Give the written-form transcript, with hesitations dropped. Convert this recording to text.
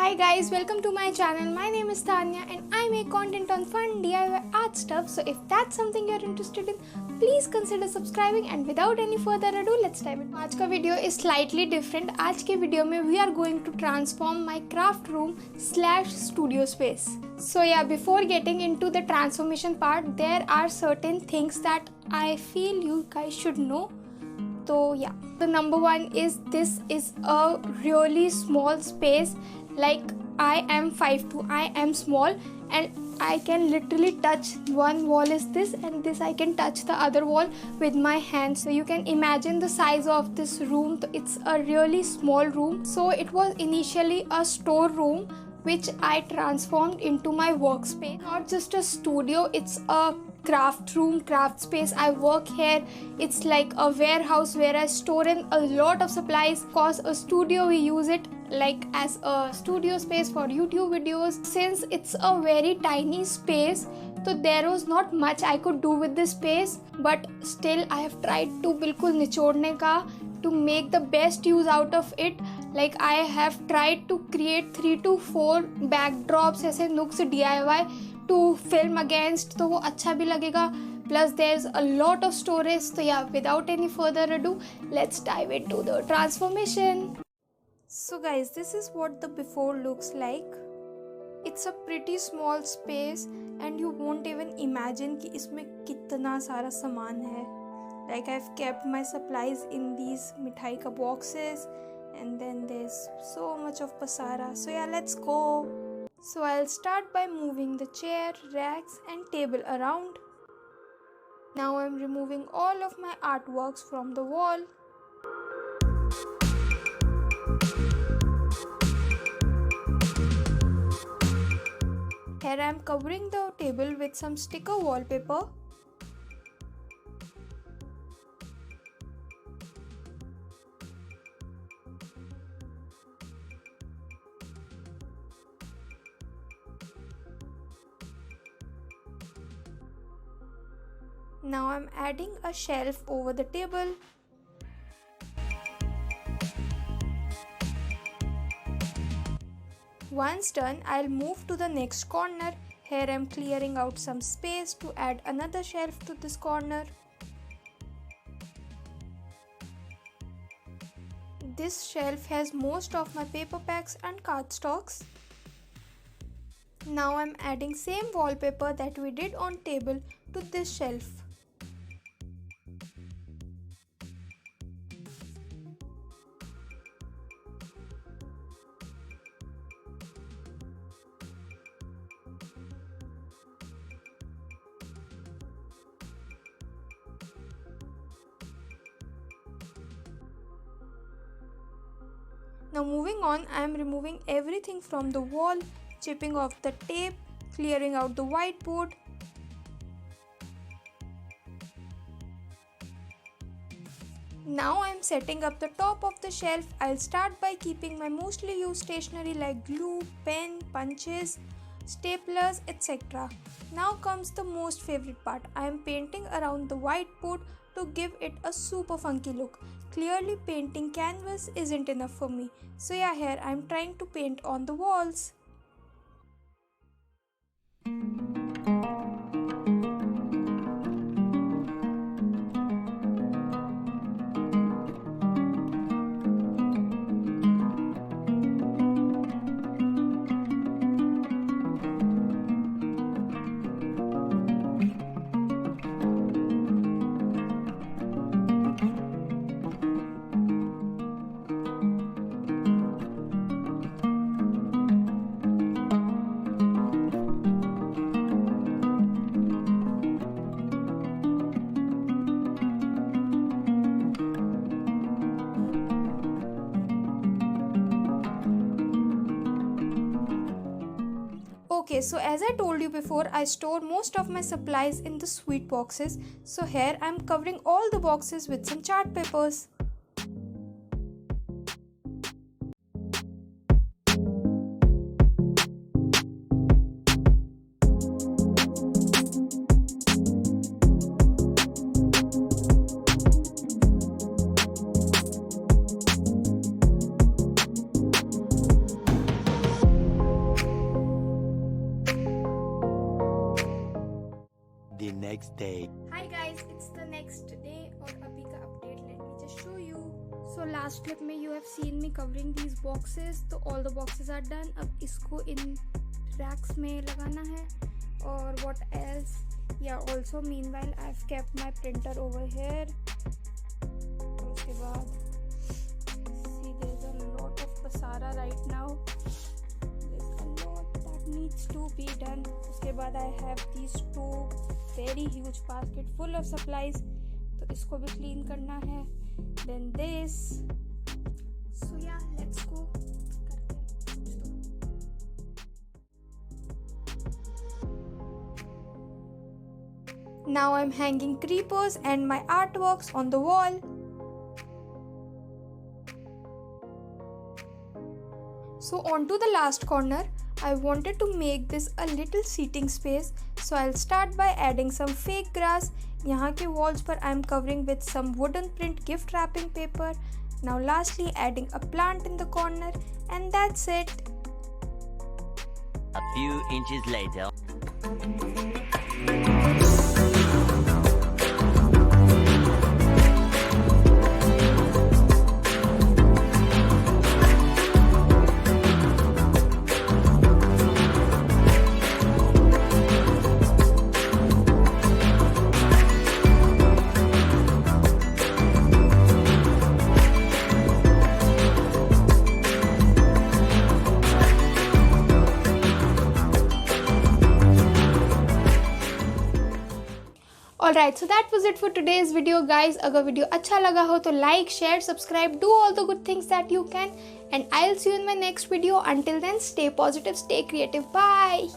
Hi guys, welcome to my channel. My name is Tanya and I make content on fun DIY art stuff. So if that's something you're interested in, please consider subscribing and without any further ado, let's dive in. आज का video is slightly different. आज के video में we are going to transform my craft room / studio space. So yeah, before getting into the transformation part, there are certain things that I feel you guys should know. So yeah, the number one is this is a really small space. Like I am 5'2", I am small and I can literally touch one wall is this and this I can touch the other wall with my hands. So you can imagine the size of this room. It's a really small room. So it was initially a store room which I transformed into my workspace. Not just a studio, it's a craft room, craft space. I work here. It's like a warehouse where I store in a lot of supplies. Cause a studio, we use it like as a studio space for YouTube videos. Since it's a very tiny space, so there was not much I could do with this space, but still I have tried to बिल्कुल निचोड़ने का to make the best use out of it. Like I have tried to create 3 to 4 backdrops ऐसे nooks DIY to film against, तो वो अच्छा भी लगेगा. Plus there's a lot of storage. So yeah, without any further ado, let's dive into the transformation. So guys, this is what the before looks like. It's a pretty small space and you won't even imagine कि इसमें कितना सारा सामान है. Like I've kept my supplies in these mithai ka boxes and then there's so much of pasara. So yeah, let's go. So I'll start by moving the chair, racks and table around. Now I'm removing all of my artworks from the wall. Here I am covering the table with some sticker wallpaper. Now I'm adding a shelf over the table. Once done, I'll move to the next corner. Here I'm clearing out some space to add another shelf to this corner. This shelf has most of my paper packs and cardstocks. Now I'm adding same wallpaper that we did on table to this shelf. Now moving on, I am removing everything from the wall, chipping off the tape, clearing out the whiteboard. Now I am setting up the top of the shelf. I'll start by keeping my mostly used stationery like glue, pen, punches, staplers, etc. Now comes the most favorite part. I am painting around the whiteboard to give it a super funky look. Clearly painting canvas isn't enough for me. So yeah, here I am trying to paint on the walls. Okay, so as I told you before, I store most of my supplies in the sweet boxes. So here I am covering all the boxes with some chart papers. next day. Hi guys, it's the next day और अभी का update. Let me just show you. So last clip में you have seen me covering these boxes. तो all the boxes are done. अब इसको in racks में लगाना है. और what else? Yeah, also meanwhile I've kept my printer over here. उसके बाद see there's a lot of pasara right now. There's a lot that needs to be done. उसके बाद I have these two very huge basket full of supplies, तो इसको भी clean करना है. Then this. So yeah, let's go. Now I'm hanging creepers and my artworks on the wall. So on to the last corner. I wanted to make this a little seating space, so I'll start by adding some fake grass. यहाँ के walls पर I'm covering with some wooden print gift wrapping paper. Now lastly adding a plant in the corner, and that's it. A few inches later. Alright, so that was it for today's video guys. अगर video अच्छा लगा हो तो like, share, subscribe, do all the good things that you can, and I'll see you in my next video. Until then, stay positive, stay creative. Bye.